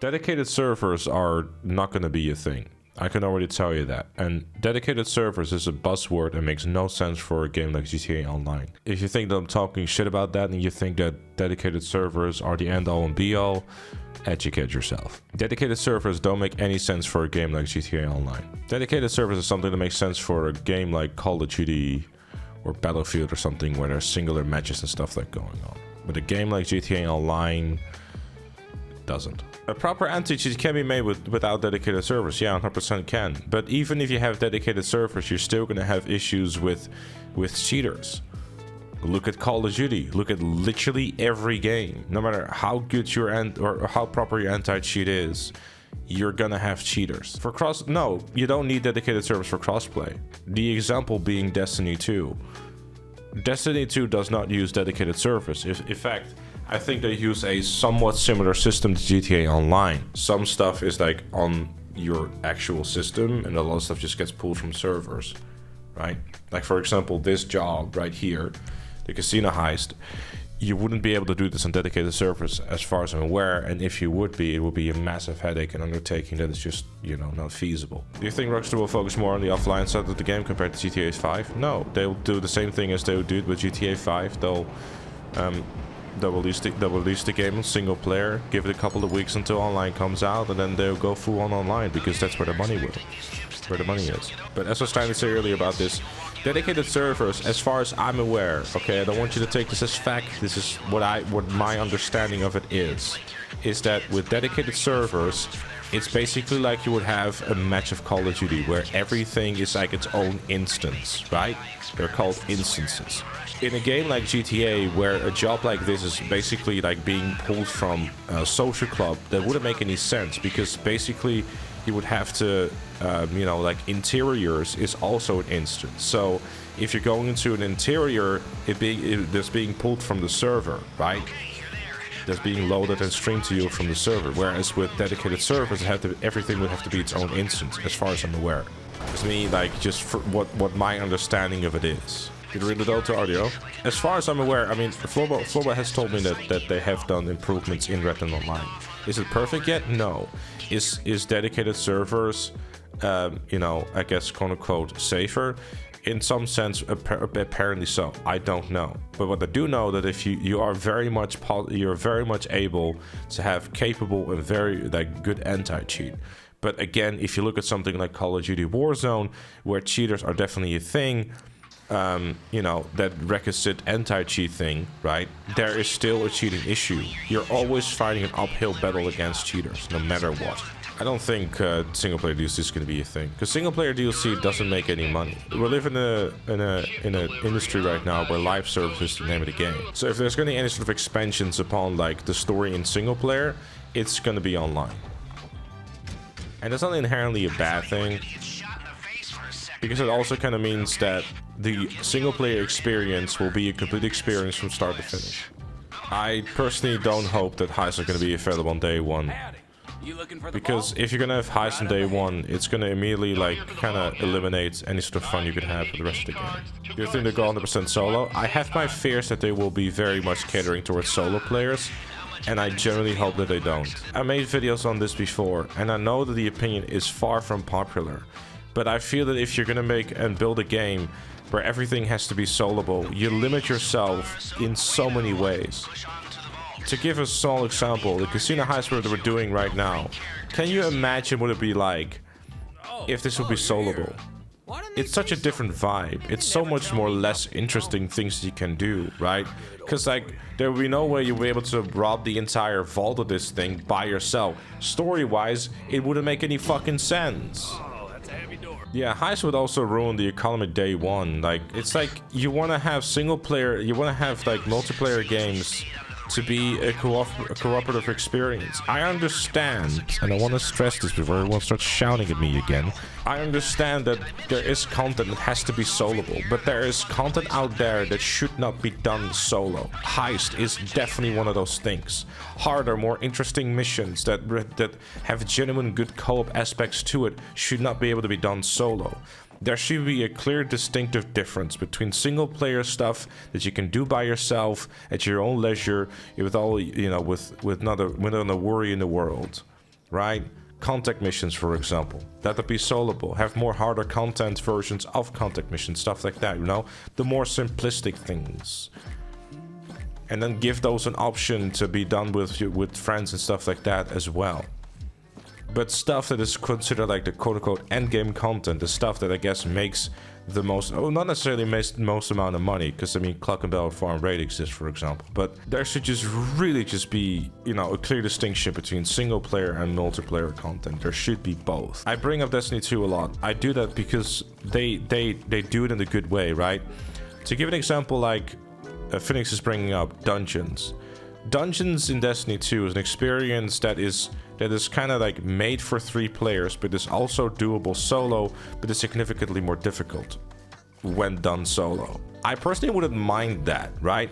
Dedicated servers are not going to be a thing. I can already tell you that. And dedicated servers is a buzzword and makes no sense for a game like GTA Online. If you think that I'm talking shit about that and you think that dedicated servers are the end all and be all, educate yourself. Dedicated servers don't make any sense for a game like GTA Online. Dedicated servers is something that makes sense for a game like Call of Duty or Battlefield or something where there's singular matches and stuff like going on. But a game like GTA Online doesn't. A proper anti-cheat can be made without dedicated servers. Yeah, 100% can. But even if you have dedicated servers, you're still going to have issues with cheaters. Look at Call of Duty. Look at literally every game. No matter how good your or how proper your anti-cheat is, you're gonna have cheaters. No, you don't need dedicated servers for crossplay. The example being Destiny 2. Destiny 2 does not use dedicated servers. In fact, I think they use a somewhat similar system to GTA Online. Some stuff is like on your actual system and a lot of stuff just gets pulled from servers, right? Like for example, this job right here, the casino heist, you wouldn't be able to do this on dedicated servers as far as I'm aware, and if you would be, it would be a massive headache and undertaking that is just, you know, not feasible. Do you think Rockstar will focus more on the offline side of the game compared to GTA 5? No, they'll do the same thing as they would do with GTA 5. They'll release the game on single player, give it a couple of weeks until online comes out, and then they'll go full on online because that's where the money is. But as I was trying to say earlier about this, dedicated servers, as far as I'm aware, okay, I don't want you to take this as fact. This is what my understanding of it is that with dedicated servers, it's basically like you would have a match of Call of Duty where everything is like its own instance, right? They're called instances. In a game like GTA, where a job like this is basically like being pulled from a social club, that wouldn't make any sense because basically you would have to, you know, like interiors is also an instance. So if you're going into an interior, that's being pulled from the server, right? That's being loaded and streamed to you from the server. Whereas with dedicated servers, everything would have to be its own instance, as far as I'm aware. It's me, like, just for what my understanding of it is. Did you read it out to RDO? As far as I'm aware, I mean, Florba has told me that they have done improvements in Red and Online. Is it perfect yet? No. Is dedicated servers, you know, I guess, quote-unquote, safer? In some sense, apparently so. I don't know. But what I do know that if you're very much able to have capable and very like good anti-cheat. But again, if you look at something like Call of Duty Warzone, where cheaters are definitely a thing, you know, that requisite anti-cheat thing, right? There is still a cheating issue. You're always fighting an uphill battle against cheaters, no matter what. I don't think single-player DLC is going to be a thing, because single-player DLC doesn't make any money. We live in an industry right now where live service is the name of the game. So if there's going to be any sort of expansions upon like the story in single-player, it's going to be online. And that's not inherently a bad thing, because it also kind of means that the single-player experience will be a complete experience from start to finish. I personally don't hope that heists are going to be available on day one. Because if you're gonna have heists on day one, it's gonna immediately like kind of eliminate any sort of fun you could have for the rest of the game. Do you think they'll go 100% solo? I have my fears that they will be very much catering towards solo players, and I generally hope that they don't. I made videos on this before, and I know that the opinion is far from popular, but I feel that if you're gonna make and build a game where everything has to be soloable, you limit yourself in so many ways. To give a small example, the casino heist that we're doing right now, can you imagine what it'd be like if this would be soloable? It's such a different vibe. It's so much more less interesting things you can do, right? Because like there would be no way you'd be able to rob the entire vault of this thing by yourself. Story-wise, it wouldn't make any fucking sense. Yeah, heist would also ruin the economy day one. Like, it's like you want to have single player, you want to have like multiplayer games to be a cooperative experience. I understand, and I want to stress this before everyone starts shouting at me again. I understand that there is content that has to be soloable, but there is content out there that should not be done solo. Heist is definitely one of those things. Harder, more interesting missions that have genuine good co-op aspects to it should not be able to be done solo. There should be a clear distinctive difference between single player stuff that you can do by yourself at your own leisure with all, you know, with not a worry in the world. right? Contact missions, for example, that would be soloable. Have more harder content versions of contact missions, stuff like that, you know? The more simplistic things. And then give those an option to be done with friends and stuff like that as well. But stuff that is considered like the quote-unquote endgame content, the stuff that I guess makes the most, oh, not necessarily makes the most amount of money, because I mean Clock and Bell Farm Raid exists, for example, but there should just really just be, you know, a clear distinction between single player and multiplayer content. There should be both. I bring up Destiny 2 a lot. I do that because they do it in a good way, right? To give an example, like Phoenix is bringing up dungeons. Dungeons in Destiny 2 is an experience that is kind of like made for 3 players, but is also doable solo, but is significantly more difficult when done solo. I personally wouldn't mind that, right?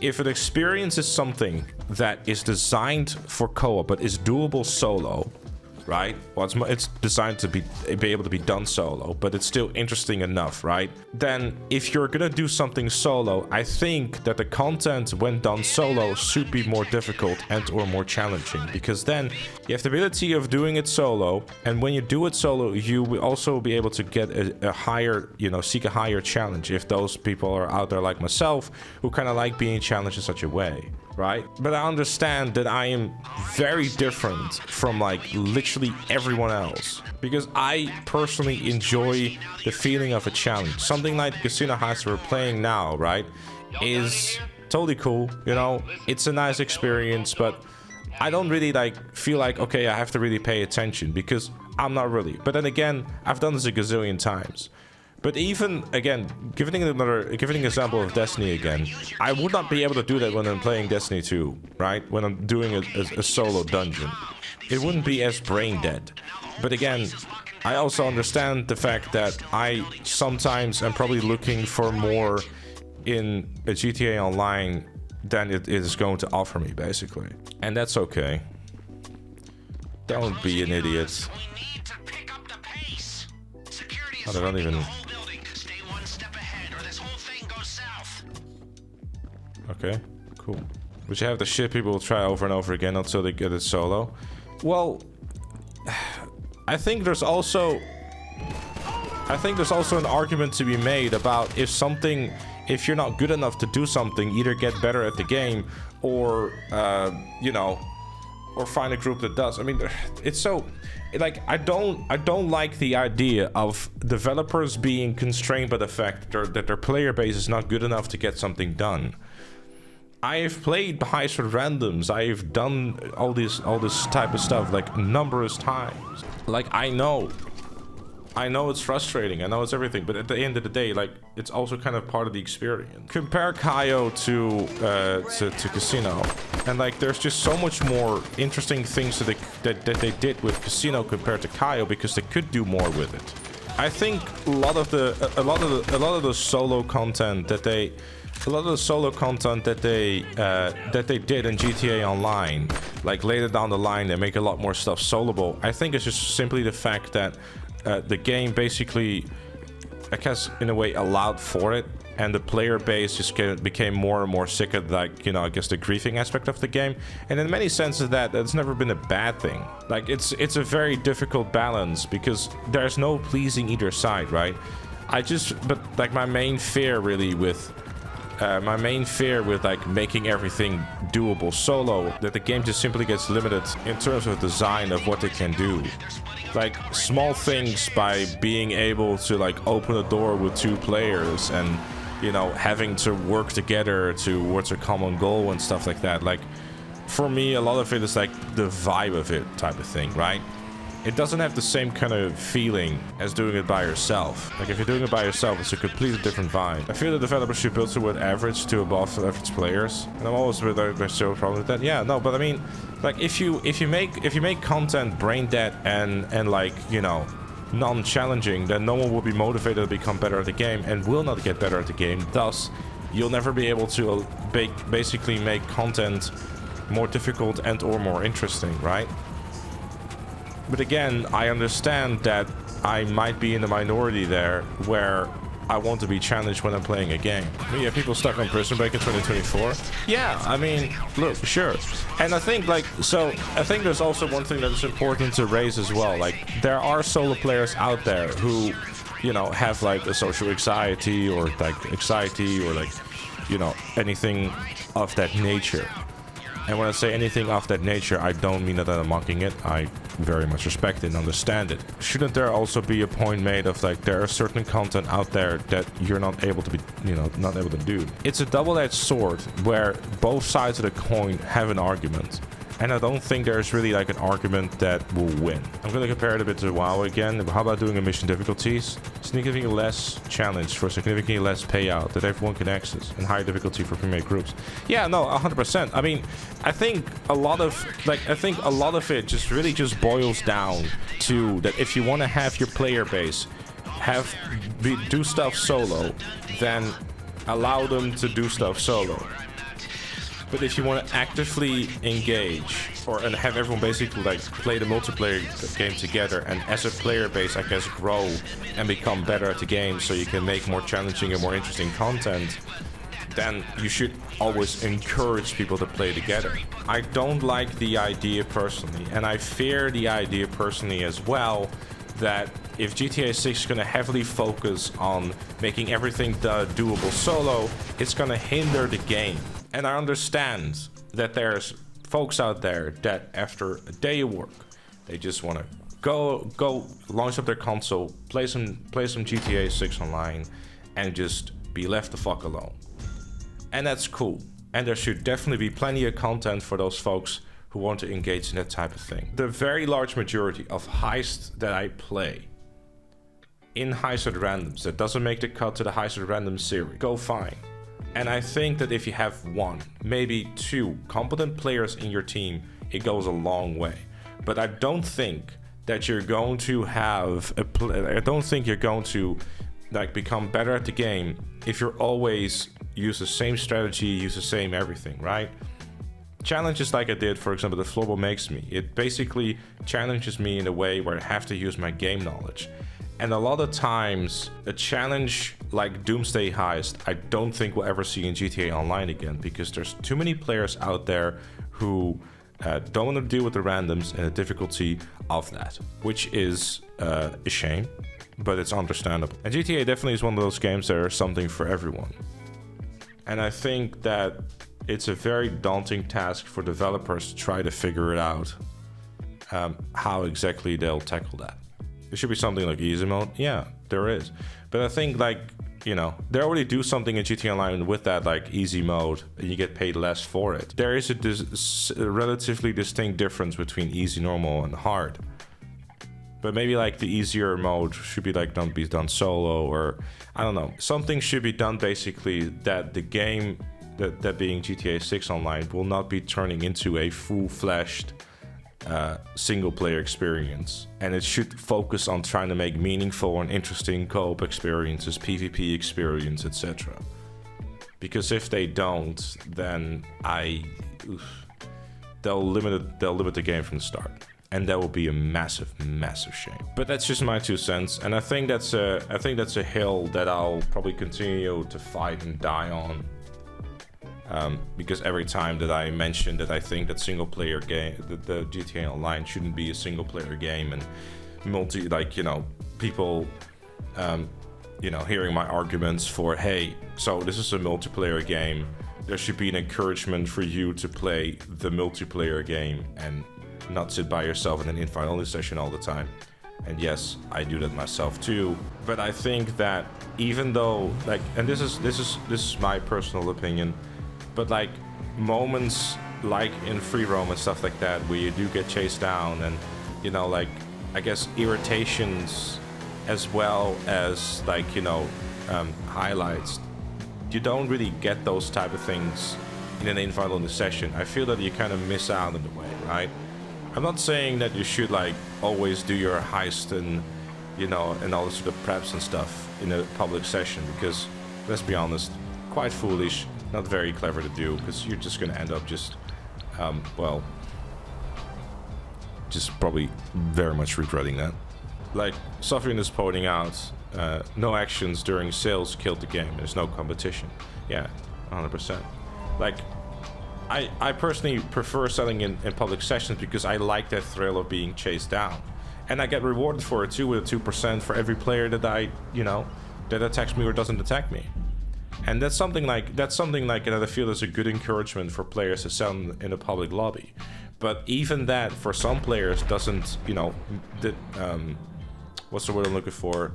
If an experience is something that is designed for co-op, but is doable solo, right? Well, it's designed to be able to be done solo, but it's still interesting enough, right? Then if you're gonna do something solo, I think that the content when done solo should be more difficult and or more challenging, because then you have the ability of doing it solo, and when you do it solo, you will also be able to get a higher, you know, seek a higher challenge if those people are out there like myself who kind of like being challenged in such a way, right? But I understand that I am very different from like literally everyone else, because I personally enjoy the feeling of a challenge. Something like the Casino Heist we're playing now, right, is totally cool, you know, it's a nice experience, but I don't really like feel like, okay, I have to really pay attention, because I'm not really. But then again, I've done this a gazillion times. But even, again, giving an example of Destiny again, I would not be able to do that when I'm playing Destiny 2, right? When I'm doing a solo dungeon. It wouldn't be as brain dead. But again, I also understand the fact that I sometimes am probably looking for more in a GTA Online than it is going to offer me, basically. And that's okay. Don't be an idiot. Oh, they don't even... Okay, cool. But you have the shit people will try over and over again until they get it solo. Well, I think there's also an argument to be made about if you're not good enough to do something, either get better at the game or, you know, or find a group that does. I mean, it's so, like, I don't like the idea of developers being constrained by the fact that their player base is not good enough to get something done. I've played Heists with randoms. I've done all this type of stuff like numerous times. Like, I know it's frustrating. I know it's everything, but at the end of the day, like, it's also kind of part of the experience. Compare Kaio to Casino, and like, there's just so much more interesting things that they did with Casino compared to Kaio, because they could do more with it. I think a lot of the solo content that they did in GTA Online, like later down the line, they make a lot more stuff soloable. I think it's just simply the fact that the game basically, I guess, in a way allowed for it, and the player base just became more and more sick of, like, you know, I guess the griefing aspect of the game. And in many senses, that's never been a bad thing. Like, it's a very difficult balance, because there's no pleasing either side, right? But like, my main fear really with like making everything doable solo, that the game just simply gets limited in terms of design of what it can do. Like, small things by being able to like open a door with 2 players and, you know, having to work together towards a common goal and stuff like that. Like, for me, a lot of it is like the vibe of it type of thing, right? It doesn't have the same kind of feeling as doing it by yourself. Like, if you're doing it by yourself, it's a completely different vibe. I feel the developers should build toward average to above average players, and I'm always with there's still a problem with that. Yeah, no, but I mean, like, if you make content brain dead and like, you know, non-challenging, then no one will be motivated to become better at the game and will not get better at the game. Thus, you'll never be able to basically make content more difficult and or more interesting, right? But again, I understand that I might be in the minority there, where I want to be challenged when I'm playing a game. Yeah, people stuck on Prison Break in 2024. Yeah, I mean, look, sure. And I think like, so I think there's also one thing that is important to raise as well. Like, there are solo players out there who, you know, have like a social anxiety or like, you know, anything of that nature. And when I say anything of that nature, I don't mean that I'm mocking it. I very much respect it and understand it. Shouldn't there also be a point made of like, there are certain content out there that you're not able to be, you know, not able to do? It's a double-edged sword where both sides of the coin have an argument. And I don't think there's really like an argument that will win. I'm gonna compare it a bit to WoW again. How about doing a mission difficulties? Significantly less challenge for significantly less payout that everyone can access, and higher difficulty for pre-made groups. Yeah, no, 100%. I mean, I think a lot of it just really just boils down to that if you want to have your player base do stuff solo, then allow them to do stuff solo. But if you want to actively engage and have everyone basically like play the multiplayer game together, and as a player base, I guess, grow and become better at the game so you can make more challenging and more interesting content, then you should always encourage people to play together. I don't like the idea personally, and I fear the idea personally as well, that if GTA 6 is going to heavily focus on making everything doable solo, it's going to hinder the game. And I understand that there's folks out there that after a day of work, they just want to go launch up their console, play some GTA 6 online, and just be left the fuck alone. And that's cool. And there should definitely be plenty of content for those folks who want to engage in that type of thing. The very large majority of heists that I play in Heists at Randoms that doesn't make the cut to the Heists at Random series go fine. And I think that if you have one, maybe two competent players in your team, it goes a long way. But I don't think that you're going to have I don't think you're going to like become better at the game if you're always use the same strategy, use the same everything, right? Challenges like I did, for example, the Floorball Makes Me. It basically challenges me in a way where I have to use my game knowledge. And a lot of times, a challenge like Doomsday Heist, I don't think we'll ever see in GTA Online again, because there's too many players out there who don't want to deal with the randoms and the difficulty of that, which is a shame, but it's understandable. And GTA definitely is one of those games that are something for everyone. And I think that it's a very daunting task for developers to try to figure it out, how exactly they'll tackle that. There should be something like easy mode. Yeah, there is. But I think, like, you know, they already do something in GTA Online with that, like, easy mode, and you get paid less for it. There is a relatively distinct difference between easy, normal, and hard. But maybe, like, the easier mode should be, like, be done solo, or, I don't know. Something should be done, basically, that the game, that being GTA 6 Online, will not be turning into a full-fledged single-player experience, and it should focus on trying to make meaningful and interesting co-op experiences, PvP experience, etc. Because if they don't, then they'll limit the game from the start, and that will be a massive shame. But that's just my 2 cents, and I think that's a hill that I'll probably continue to fight and die on. Because every time that I mention that I think that single player game, the GTA Online shouldn't be a single player game, and people, hearing my arguments for, hey, so this is a multiplayer game, there should be an encouragement for you to play the multiplayer game and not sit by yourself in an invite-only session all the time. And yes, I do that myself too. But I think that even though, like, and this is my personal opinion, but like moments like in free roam and stuff like that, where you do get chased down, and like, I guess irritations as well as like highlights, you don't really get those type of things in an invite-only session. I feel that you kind of miss out in a way, right? I'm not saying that you should like always do your heist and and all this sort of preps and stuff in a public session, because let's be honest, quite foolish. Not very clever to do, because you're just going to end up just probably very much regretting that. Like Suffering is pointing out, no actions during sales killed the game. There's no competition. Yeah, 100%. Like, I personally prefer selling in public sessions because I like that thrill of being chased down. And I get rewarded for it too, with a 2% for every player that that attacks me or doesn't attack me. And that's something like that I feel is a good encouragement for players to sell in a public lobby. But even that, for some players, doesn't, what's the word I'm looking for?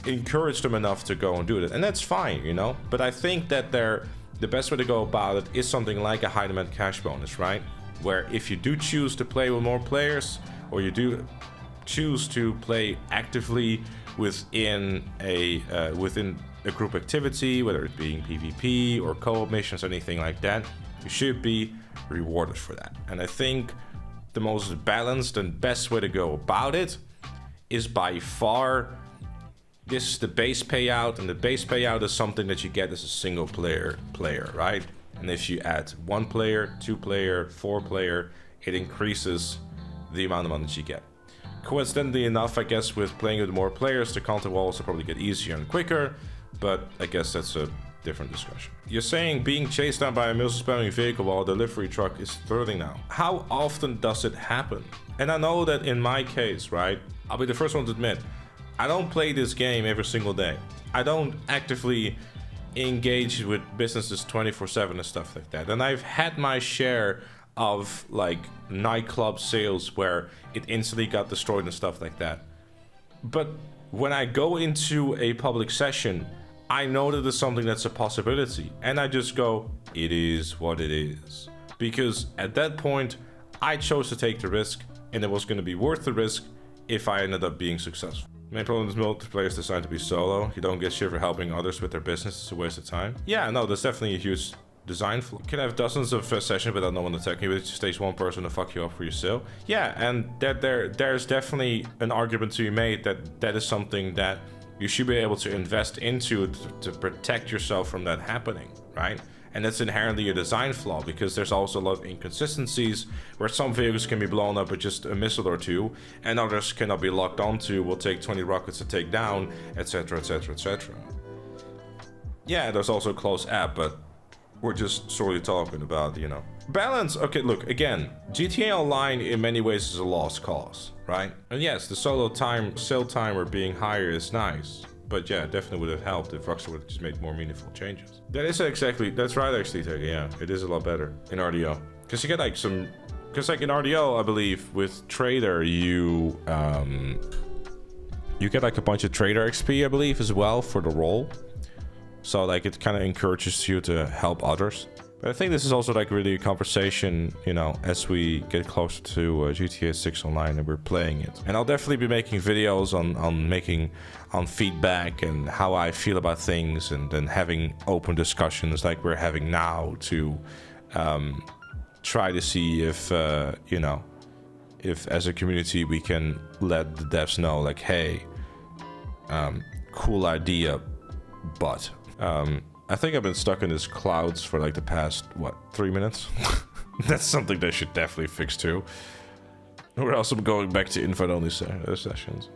Encourage them enough to go and do it. And that's fine, But I think that the best way to go about it is something like a high demand cash bonus, right? Where if you do choose to play with more players, or you do choose to play actively within a group activity, whether it being PvP or co-op missions or anything like that, you should be rewarded for that. And I think the most balanced and best way to go about it is by far, this is the base payout, and the base payout is something that you get as a single player, right? And if you add 1 player, 2 player, 4 player, it increases the amount of money that you get. Coincidentally enough, I guess with playing with more players, the content will also probably get easier and quicker, but I guess that's a different discussion. You're saying being chased down by a missile spamming vehicle while a delivery truck is thrilling now. How often does it happen? And I know that in my case, right, I'll be the first one to admit, I don't play this game every single day. I don't actively engage with businesses 24/7 and stuff like that. And I've had my share of like nightclub sales where it instantly got destroyed and stuff like that. But when I go into a public session, I know that there's something that's a possibility, and I just go, it is what it is. Because at that point, I chose to take the risk, and it was going to be worth the risk if I ended up being successful. Main problem is multiplayer is designed to be solo. You don't get shit for helping others with their business. It's a waste of time. Yeah, no, there's definitely a huge design flaw. You can have dozens of sessions without no one attacking you, but it just takes one person to fuck you up for your sale. Yeah, and there's definitely an argument to be made that is something that you should be able to invest into to protect yourself from that happening, right? And that's inherently a design flaw, because there's also a lot of inconsistencies where some vehicles can be blown up with just a missile or two, and others cannot be locked onto, will take 20 rockets to take down, etc, etc, etc. Yeah, there's also a close app, but we're just solely talking about, balance. Okay, look, again, GTA Online in many ways is a lost cause, right? And yes, the solo sale timer being higher is nice. But yeah, definitely would have helped if Rockstar would have just made more meaningful changes. That's right actually, Tega, yeah. It is a lot better in RDO. Because you get like because like in RDO, I believe, with Trader, you get like a bunch of Trader XP, I believe, as well for the role. So like it kind of encourages you to help others. But I think this is also like really a conversation, as we get closer to GTA 6 Online and we're playing it. And I'll definitely be making videos on feedback and how I feel about things, and then having open discussions like we're having now to try to see if, if as a community we can let the devs know, like, hey, cool idea, but... I think I've been stuck in this clouds for like the past, 3 minutes? That's something they should definitely fix too. Or else I'm going back to invite-only sessions.